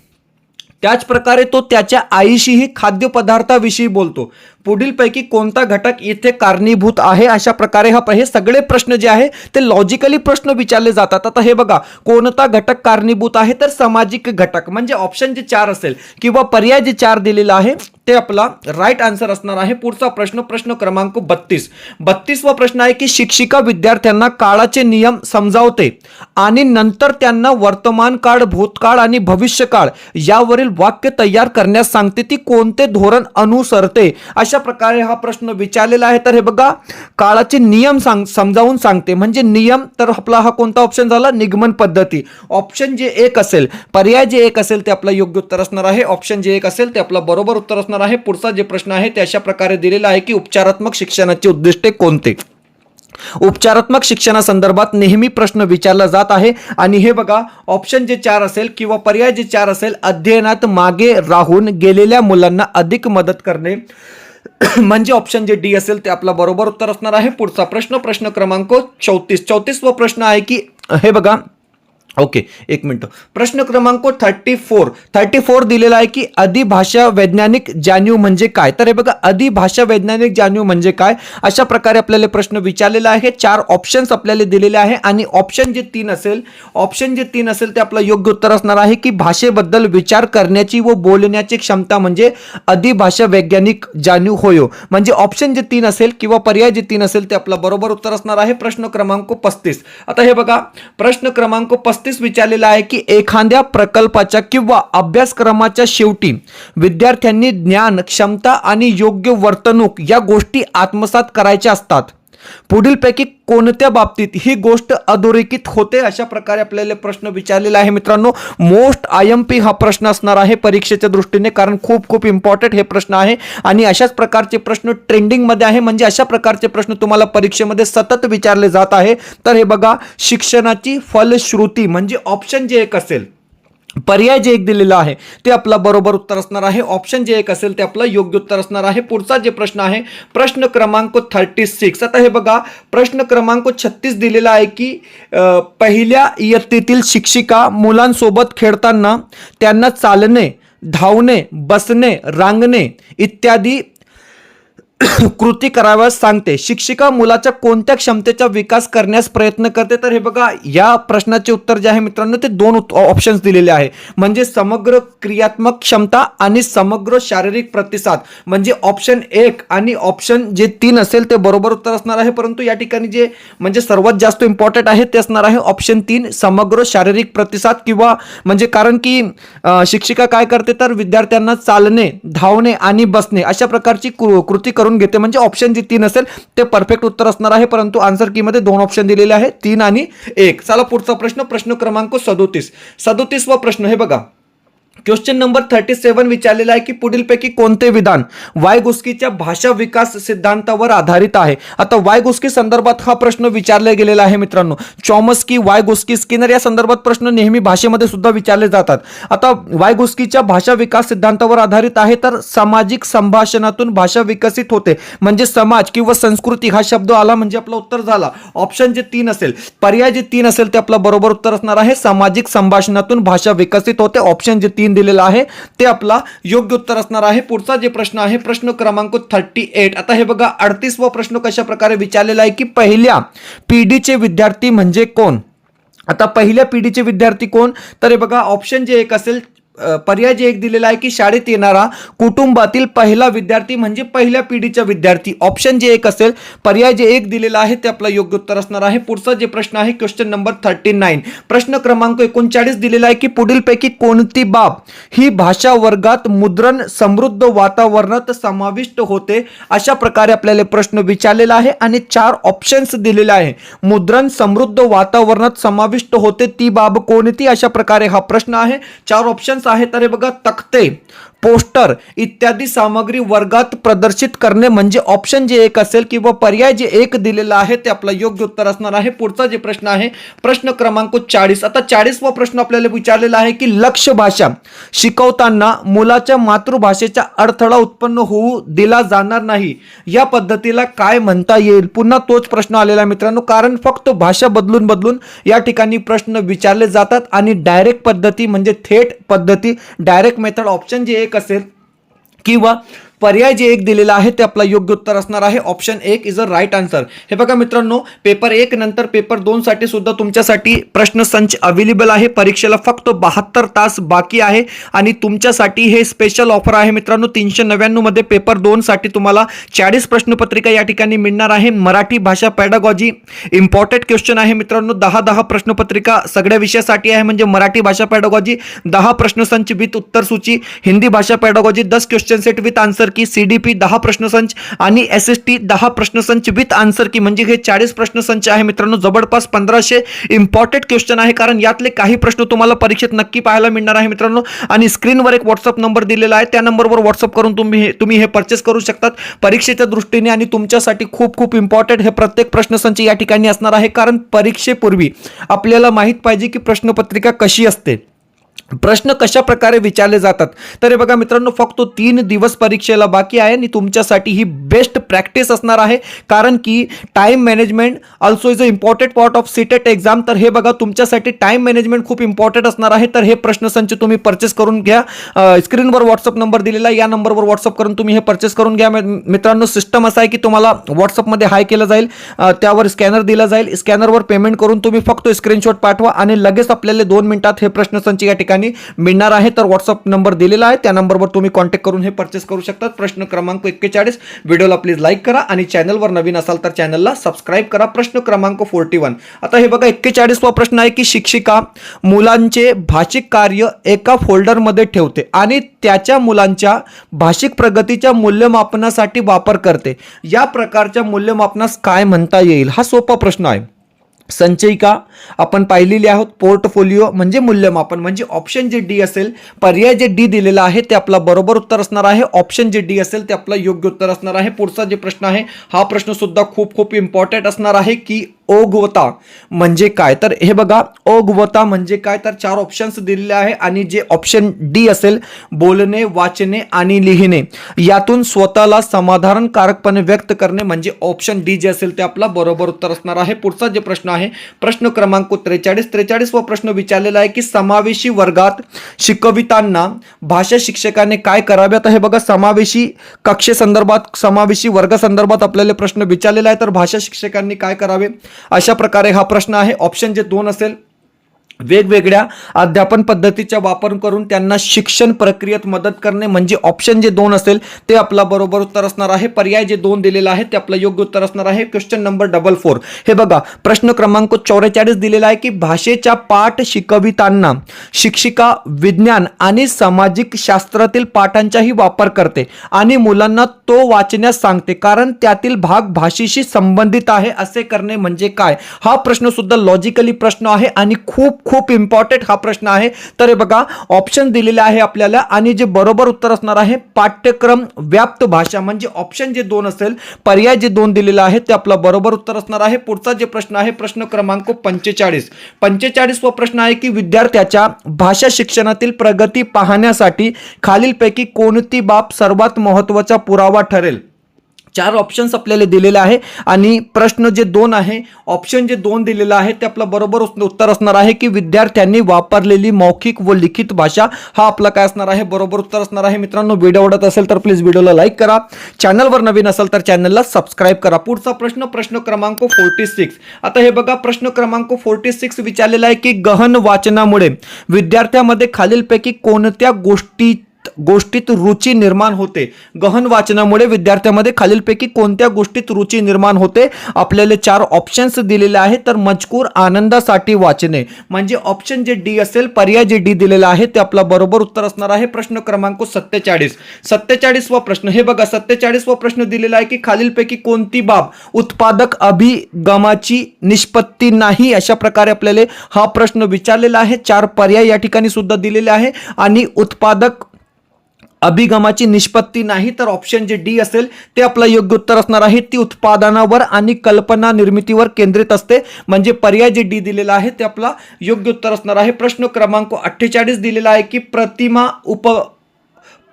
त्याच प्रकारे तो त्याच्या आईशीही खाद्यपदार्थाविषयी बोलतो. पुढीलपैकी कोणता घटक इथे कारणीभूत आहे. अशा प्रकारे हे सगळे प्रश्न जे आहे ते लॉजिकली प्रश्न विचारले जातात. आता हे बघा, कोणता घटक कारणीभूत आहे तर सामाजिक घटक, म्हणजे ऑप्शन जे 4 असेल किंवा पर्याय जे 4 दिलेला आहे ते आपला राईट आन्सर असणार आहे. पुढचा प्रश्न, प्रश्न क्रमांक 32. 32वा प्रश्न आहे की शिक्षिका विद्यार्थ्यांना काळाचे नियम समजावते आणि नंतर त्यांना वर्तमान काळ, भूतकाळ आणि भविष्यकाळ यावरील वाक्य तयार करण्यास सांगते. ती कोणते धोरण अनुसरते. अशा प्रकारे हा प्रश्न विचारलेला आहे. तर हे बघा, काळाचे नियम समजावून सांगते म्हणजे नियम, तर आपला हा कोणता ऑप्शन झाला, निगमन पद्धती. ऑप्शन जे 1 असेल, पर्याय जे 1 असेल ते आपलं योग्य उत्तर असणार आहे. ऑप्शन जे 1 असेल ते आपलं बरोबर उत्तर असणार आहे. पुढचा जे प्रश्न आहे ते अशा प्रकारे दिलेला आहे की उपचारात्मक शिक्षणाचे उद्दिष्टे कोणते. उपचारात्मक शिक्षणासंदर्भात नेहमी प्रश्न विचारला जात आहे आणि हे बघा, ऑप्शन जे 4 असेल किंवा पर्याय जे 4 असेल, अध्ययनात मागे राहून गेलेल्या मुलांना अधिक मदत करणे म्हणजे ऑप्शन जे डी असेल ते आपला बरोबर उत्तर असणार आहे. पुढचा प्रश्न, प्रश्न क्रमांक 34. 34वा प्रश्न आहे की हे बघा, ओके एक मिनिट, प्रश्न क्रमांक 34 दिलेला आहे की अधिभाषा वैज्ञानिक जाणीव म्हणजे काय. तर हे बघा, अधिभाषा वैज्ञानिक जाणीव म्हणजे काय अशा प्रकारे आपल्याला प्रश्न विचारलेला आहे. 4 ऑप्शन्स आपल्याला दिलेले आहे आणि ऑप्शन जे 3 असेल ते आपलं योग्य उत्तर असणार आहे की भाषेबद्दल विचार करण्याची व बोलण्याची क्षमता म्हणजे अधिभाषा वैज्ञानिक जाणीव होय. म्हणजे ऑप्शन जे 3 असेल किंवा पर्याय जे 3 असेल ते आपलं बरोबर उत्तर असणार आहे. प्रश्न क्रमांक 35. आता हे बघा, प्रश्न क्रमांक 35 विचारलेला आहे की एखाद्या प्रकल्पाच्या किंवा अभ्यासक्रमाच्या शेवटी विद्यार्थ्यांनी ज्ञान, क्षमता आणि योग्य वर्तणूक या गोष्टी आत्मसात करायच्या असतात. पुढीलपैकी कोणत्या बाबतीत ही गोष्ट अधोरेखित होते. अशा प्रकारे आपल्याला प्रश्न विचारलेला आहे. मित्रांनो, मोस्ट आयएमपी हा प्रश्न असणार आहे परीक्षेच्या दृष्टीने, कारण खूप इम्पॉर्टंट हे प्रश्न आहे आणि अशाच प्रकारचे प्रश्न ट्रेंडिंग मध्ये आहे. म्हणजे अशा प्रकारचे प्रश्न तुम्हाला परीक्षेमध्ये सतत विचारले जात आहे. तर हे बघा, शिक्षणाची फलश्रुती म्हणजे ऑप्शन जे 1 असेल, पर्याय जे 1 दिलेला आहे ते आपला बरोबर उत्तर असणार आहे. ऑप्शन जे 1 असेल ते आपलं योग्य उत्तर असणार आहे. पुढचा जे प्रश्न आहे, प्रश्न क्रमांक 36. आता हे बघा, प्रश्न क्रमांक 36 दिलेला आहे की पहिल्या इयत्तेतील शिक्षिका मुलांसोबत खेळताना त्यांना चालणे, धावणे, बसणे, रांगणे इत्यादी कृती कराव्यास सांगते. शिक्षिका मुलाच्या कोणत्या क्षमतेचा विकास करण्यास प्रयत्न करते. तर हे बघा, या प्रश्नाचे उत्तर जे आहे मित्रांनो ते 2 ऑप्शन्स दिलेले आहे, म्हणजे समग्र क्रियात्मक क्षमता आणि समग्र शारीरिक प्रतिसाद. म्हणजे ऑप्शन 1 आणि ऑप्शन जे 3 असेल ते बरोबर उत्तर असणार आहे. परंतु या ठिकाणी जे म्हणजे सर्वात जास्त इम्पॉर्टंट आहे ते असणार आहे ऑप्शन 3, समग्र शारीरिक प्रतिसाद. किंवा म्हणजे कारण की शिक्षिका काय करते तर विद्यार्थ्यांना चालणे, धावणे आणि बसणे अशा प्रकारची कृती करून घेते. म्हणजे ऑप्शन जे 3 असेल ते परफेक्ट उत्तर असणार आहे. परंतु आन्सर की मध्ये 2 ऑप्शन दिलेले आहेत, 3 आणि 1. चला पुढचा प्रश्न, प्रश्न क्रमांक 37वा प्रश्न. हे बघा, क्वेश्चन नंबर 37 विचारलेला आहे की पुढीलपैकी कोणते विधान वायगोस्कीच्या भाषा विकास सिद्धांतावर आधारित आहे. आता वायगोस्की संदर्भात हा प्रश्न विचारला गेलेला आहे मित्रांनो. चॉमस्की, वायगोस्की, स्किनर या संदर्भात प्रश्न नेहमी भाषेमध्ये सुद्धा विचारले जातात. आता वायगोस्कीच्या भाषा विकास सिद्धांतावर आधारित आहे, तर सामाजिक संभाषणातून भाषा विकसित होते. म्हणजे समाज किंवा संस्कृती हा शब्द आला म्हणजे आपला उत्तर झाला. ऑप्शन जे 3 असेल, पर्याय जे 3 असेल ते आपलं बरोबर उत्तर असणार आहे. सामाजिक संभाषणातून भाषा विकसित होते. ऑप्शन जे 3 दिलेला आहे ते आपला योग्य उत्तर असणार आहे. पुढचा जे प्रश्न आहे, प्रश्न क्रमांक 38. आता हे बघा, 38वा प्रश्न कशा प्रकारे विचारलेला आहे की पहिल्या पिढीचे विद्यार्थी म्हणजे कोण. आता पहिल्या पिढीचे विद्यार्थी कोण, तर हे बघा, ऑप्शन जे 1 असेल पर्याय जे एक दिलेला आहे की शाळेत येणारा कुटुंबातील पहिला विद्यार्थी म्हणजे पहिल्या पिढीचा विद्यार्थी. ऑप्शन जे एक असेल, पर्याय जे एक दिलेला आहे ते आपलं योग्य उत्तर असणार आहे. पुढचा जे प्रश्न आहे क्वेश्चन नंबर 39, प्रश्न क्रमांक 39 दिलेला आहे की पुढीलपैकी कोणती बाब ही भाषा वर्गात मुद्रण समृद्ध वातावरणात समाविष्ट होते. अशा प्रकारे आपल्याला प्रश्न विचारलेला आहे आणि 4 ऑप्शन्स दिलेले आहे. मुद्रण समृद्ध वातावरणात समाविष्ट होते ती बाब कोणती, अशा प्रकारे हा प्रश्न आहे. 4 ऑप्शन्स आहेत. तर हे बघा, तक्ते, पोस्टर इत्यादी सामग्री वर्गात प्रदर्शित करणे म्हणजे ऑप्शन जे एक असेल किंवा पर्याय जे एक दिलेला आहे ते आपलं योग्य उत्तर असणार आहे. पुढचा जे प्रश्न आहे प्रश्न क्रमांक 40. आता 40वा प्रश्न आपल्याला विचारलेला आहे की लक्ष्य भाषा शिकवताना मुलाच्या मातृभाषेचा अडथळा उत्पन्न होऊ दिला जाणार नाही या पद्धतीला काय म्हणता येईल. पुन्हा तोच प्रश्न आलेला आहे मित्रांनो, कारण फक्त भाषा बदलून बदलून या ठिकाणी प्रश्न विचारले जातात आणि डायरेक्ट पद्धती म्हणजे थेट पद्धती, डायरेक्ट मेथड ऑप्शन जे एक असेल किंवा पर्याय जे एक दिलेला आहे ते आपलं योग्य उत्तर असणार आहे. ऑप्शन एक इज अ राईट आन्सर. हे बघा मित्रांनो, पेपर 1 नंतर पेपर 2 साठी सुद्धा तुमच्यासाठी प्रश्न संच अवेलेबल आहे. परीक्षेला फक्त 72 तास बाकी आहे आणि तुमच्यासाठी हे स्पेशल ऑफर आहे मित्रांनो. 399 मध्ये पेपर 2 साठी तुम्हाला 40 प्रश्नपत्रिका या ठिकाणी मिळणार आहे. मराठी भाषा पेडागॉजी इम्पॉर्टंट क्वेश्चन आहे मित्रांनो. 10 प्रश्नपत्रिका सगळ्या विषयासाठी आहे, म्हणजे मराठी भाषा पेडागॉजी 10 प्रश्न संच विथ उत्तर सूची, हिंदी भाषा pedagogy 10 question set with answer की, सीडीपी 10 प्रश्नसंच आणि एसएसटी 10 प्रश्नसंच विथ आन्सर की, म्हणजे हे 40 प्रश्नसंच आहे मित्रांनो. जवळपास 1500 इम्पॉर्टंट क्वेश्चन आहे, कारण यातले काही प्रश्न तुम्हाला परीक्षेत नक्की पाहायला मिळणार आहे मित्रांनो. आणि स्क्रीनवर एक व्हॉट्सअप नंबर दिलेला आहे, त्या नंबरवर व्हॉट्सअप करून तुम्ही हे परचेस करू शकतात परीक्षेच्या दृष्टीने. आणि तुमच्यासाठी खूप खूप इम्पॉर्टंट हे प्रत्येक प्रश्नसंच या ठिकाणी असणार आहे, कारण परीक्षेपूर्वी आपल्याला माहित पाहिजे की प्रश्नपत्रिका कशी असते, प्रश्न कशा प्रकारे विचारले जातात. तर हे बघा मित्रांनो, फक्त 3 दिवस परीक्षेला बाकी आहे आणि तुमच्यासाठी ही बेस्ट प्रॅक्टिस असणार आहे, कारण की time management also is a important part of CTET exam. तर हे बघा, तुमच्यासाठी टाइम मॅनेजमेंट खूप इम्पॉर्टंट असणार आहे. तर हे प्रश्नसंच तुम्ही परचेस करून घ्या. स्क्रीनवर व्हॉट्सअप नंबर दिलेला आहे, या नंबरवर व्हॉट्सअप करून तुम्ही हे परचेस करून घ्या मित्रांनो. सिस्टम असा आहे की तुम्हाला व्हॉट्सअपमध्ये हाय केलं जाईल, त्यावर स्कॅनर दिला जाईल, स्कॅनरवर पेमेंट करून तुम्ही फक्त स्क्रीनशॉट पाठवा आणि लगेच आपल्याला 2 मिनिटात हे प्रश्नसंच या ठिकाणी मिळणार आहे. तर व्हॉट्सअप नंबर दिलेला आहे, त्या नंबरवर तुम्ही कॉन्टॅक्ट करून हे परचेस करू शकतात. प्रश्न क्रमांक 41, व्हिडिओला प्लीज लाईक करा आणि चॅनलवर नवीन असाल तर चॅनलला सबस्क्राईब करा. प्रश्न क्रमांक 41. आता हे बघा, 41वा प्रश्न आहे की शिक्षिका मुलांचे भाषिक कार्य एका फोल्डरमध्ये ठेवते आणि त्याच्या मुलांच्या भाषिक प्रगतीच्या मूल्यमापनासाठी वापर करते. या प्रकारच्या मूल्यमापनास काय म्हणता येईल. हा सोपा प्रश्न आहे. संचयिका आपण पाहिलेली आहोत, पोर्टफोलिओ म्हणजे मूल्यमापन, म्हणजे ऑप्शन जे डी असेल, पर्याय जे डी दिलेला आहे ते आपला बरोबर उत्तर असणार आहे. ऑप्शन जे डी असेल ते आपलं योग्य उत्तर असणार आहे. पुढचा जे प्रश्न आहे हा प्रश्न सुद्धा खूप खूप इम्पॉर्टंट असणार आहे की ओघवता म्हणजे काय. तर हे बघा, ओघवता म्हणजे काय, तर 4 ऑप्शन्स दिलेले आहे आणि जे ऑप्शन डी असेल, बोलणे, वाचणे आणि लिहिणे यातून स्वतःला समाधानकारकपणे व्यक्त करणे म्हणजे ऑप्शन डी जे असेल ते आपला बरोबर उत्तर असणार आहे. पुढचा जे प्रश्न आहे प्रश्न क्रमांक 43 वा प्रश्न विचारलेला आहे की समावेशी वर्गात शिकविताना भाषा शिक्षकाने काय करावे. आता हे बघा, समावेशी कक्षेसंदर्भात, समावेशी वर्गासंदर्भात आपल्याला प्रश्न विचारलेला आहे. तर भाषा शिक्षकांनी काय करावे, अशा प्रकारे हा प्रश्न आहे. ऑप्शन जे 2 असेल, वेगवेगळ्या अध्यापन पद्धतीचा वापर करून त्यांना शिक्षण प्रक्रियेत मदत करणे म्हणजे ऑप्शन जे 2 असेल ते आपला बरोबर उत्तर असणार आहे. पर्याय जे 2 दिलेला आहे ते आपलं योग्य उत्तर असणार आहे. Question number 44. हे बघा, प्रश्न क्रमांक 44 दिलेला आहे की भाषेचा पाठ शिकविताना शिक्षिका विज्ञान आणि सामाजिक शास्त्रातील पाठांचाही वापर करते आणि मुलांना तो वाचण्यास सांगते कारण त्यातील भाग भाषेशी संबंधित आहे. असे करणे म्हणजे काय. हा प्रश्न सुद्धा लॉजिकली प्रश्न आहे आणि खूप खूप इम्पॉर्टंट हा प्रश्न आहे. तर हे बघा, ऑप्शन दिलेले आहे आपल्याला आणि जे बरोबर उत्तर असणार आहे पाठ्यक्रम व्याप्त भाषा म्हणजे ऑप्शन जे 2 असेल, पर्याय जे 2 दिलेला आहे ते आपला बरोबर उत्तर असणार आहे. पुढचा जे प्रश्न आहे प्रश्न क्रमांक 45 वा प्रश्न आहे की विद्यार्थ्याच्या भाषा शिक्षणातील प्रगती पाहण्यासाठी खालीलपैकी कोणती बाब सर्वात महत्त्वाचा पुरावा ठरेल. चार ऑप्शन्स आपल्याला दिलेले आहे आणि प्रश्न जे दोन आहे, ऑप्शन जे दोन दिलेलं आहे ते आपलं बरोबर उत्तर असणार आहे की विद्यार्थ्यांनी वापरलेली मौखिक व लिखित भाषा, हा आपला काय असणार आहे, बरोबर उत्तर असणार आहे. मित्रांनो, व्हिडिओ आवडत असेल तर प्लीज व्हिडिओला लाईक करा, चॅनलवर नवीन असेल तर चॅनलला सबस्क्राईब करा. पुढचा प्रश्न क्रमांक 46. आता हे बघा, प्रश्न क्रमांक 46 विचारलेला आहे की गहन वाचनामुळे विद्यार्थ्यांमध्ये खालीलपैकी कोणत्या गोष्टीत रुची निर्माण होते. गहन वाचनामुळे विद्यार्थ्यांमध्ये खालीलपैकी कोणत्या गोष्टीत रुची निर्माण होते. आपल्याला चार ऑप्शन्स दिलेले आहेत. तर मजकूर आनंदासाठी वाचणे, म्हणजे ऑप्शन जे डी असेल, पर्याय जे डी दिलेला आहे ते आपला बरोबर उत्तर असणार आहे. प्रश्न क्रमांक 47 वा प्रश्न. हे बघा, 47 वा प्रश्न दिलेला आहे की खालीलपैकी कोणती बाब उत्पादक अभिगमाची निष्पत्ती नाही. अशा प्रकारे आपल्याला हा प्रश्न विचारलेला आहे. चार पर्याय या ठिकाणी सुद्धा दिलेले आहे आणि उत्पादक अभिगमाची निष्पत्ती नाही, तर ऑप्शन जे डी असेल ते आपलं योग्य उत्तर असणार आहे. ती उत्पादनावर आणि कल्पना निर्मितीवर केंद्रित असते, म्हणजे पर्याय जे डी दिलेला आहे ते आपला योग्य उत्तर असणार आहे. प्रश्न क्रमांक 48 दिलेला आहे की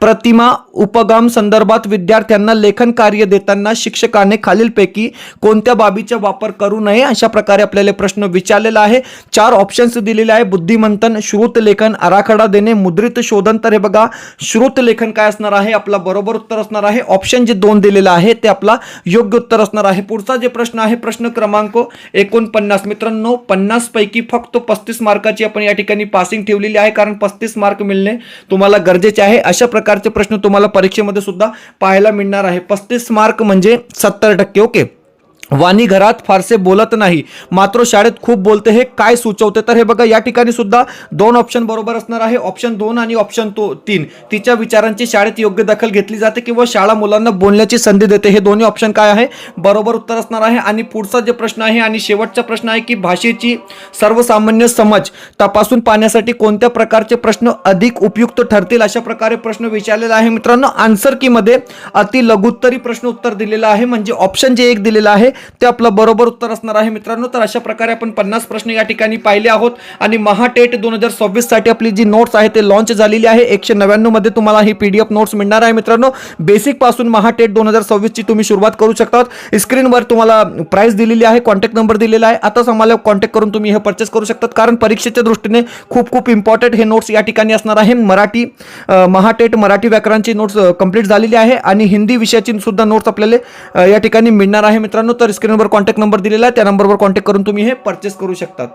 प्रतिमा उपगम संदर्भात विद्यार्थ्यांना लेखन कार्य देताना शिक्षकाने खालीलपैकी कोणत्या बाबीचा वापर करू नये. अशा प्रकारे आपल्याला प्रश्न विचारलेला आहे. चार ऑप्शन्स दिलेले आहे, बुद्धिमंथन, श्रुत लेखन, आराखडा देणे, मुद्रित शोधन. तर हे बघा, श्रुत लेखन काय असणार आहे, आपला बरोबर उत्तर असणार आहे. ऑप्शन जे दोन दिलेला आहे ते आपला योग्य उत्तर असणार आहे. पुढचा जे प्रश्न आहे, प्रश्न क्रमांक 49. मित्रांनो, 50 पैकी फक्त 35 मार्काची आपण या ठिकाणी पासिंग ठेवलेली आहे, कारण 35 मार्क मिळणे तुम्हाला गरजेचे आहे. अशा प्रकारचे प्रश्न तुम्हाला परीक्षेमध्ये सुद्धा पाहायला मिळणार आहे. 35 मार्क म्हणजे 70%. ओके. वाणी घरात फारसे बोलत नाही, मात्र शाळेत खूप बोलते, हे काय सुचवते. तर हे बघा, या ठिकाणी सुद्धा दोन ऑप्शन बरोबर असणार आहे. ऑप्शन 2 आणि ऑप्शन 3. तिच्या विचारांची शाळेत योग्य दखल घेतली जाते किंवा शाळा मुलांना बोलण्याची संधी देते. हे दोन्ही ऑप्शन काय आहे, बरोबर उत्तर असणार आहे. आणि पुढचा जे प्रश्न आहे आणि शेवटचा प्रश्न आहे की भाषेची सर्वसामान्य समज तपासून पाहण्यासाठी कोणत्या प्रकारचे प्रश्न अधिक उपयुक्त ठरतील. अशा प्रकारे प्रश्न विचारलेला आहे. मित्रांनो, आन्सर की मध्ये अति लघुत्तरी प्रश्न उत्तर दिलेला आहे, म्हणजे ऑप्शन जे एक दिलेला आहे ते आपलं बरोबर उत्तर असणार आहे. मित्रांनो, तर अशा प्रकारे आपण 50 प्रश्न या ठिकाणी पाहिले आहोत आणि महाटेट 2026 साठी आपली जी नोट्स आहे ते लॉन्च झालेली आहे. 199 मध्ये तुम्हाला ही PDF नोट्स मिळणार आहे. मित्रांनो, बेसिक पासून महाटेट 2026 ची तुम्ही सुरुवात करू शकता. स्क्रीनवर तुम्हाला प्राइस दिलेली आहे, कॉन्टॅक्ट नंबर दिलेला आहे. आताच आम्हाला कॉन्टॅक्ट करून तुम्ही हे परचेस करू शकता, कारण परीक्षेच्या दृष्टीने खूप इम्पॉर्टंट हे नोट्स या ठिकाणी असणार आहे. महाटेट मराठी व्याकरणची नोट्स कंप्लीट झालेली आहे आणि हिंदी विषयाची सुद्धा नोट्स आपल्याला या ठिकाणी मिळणार आहे. मित्रांनो, तर स्क्रीनवर कॉन्टॅक्ट नंबर दिलेला आहे, त्या नंबरवर कॉन्टॅक्ट करून तुम्ही हे परचेस करू शकता.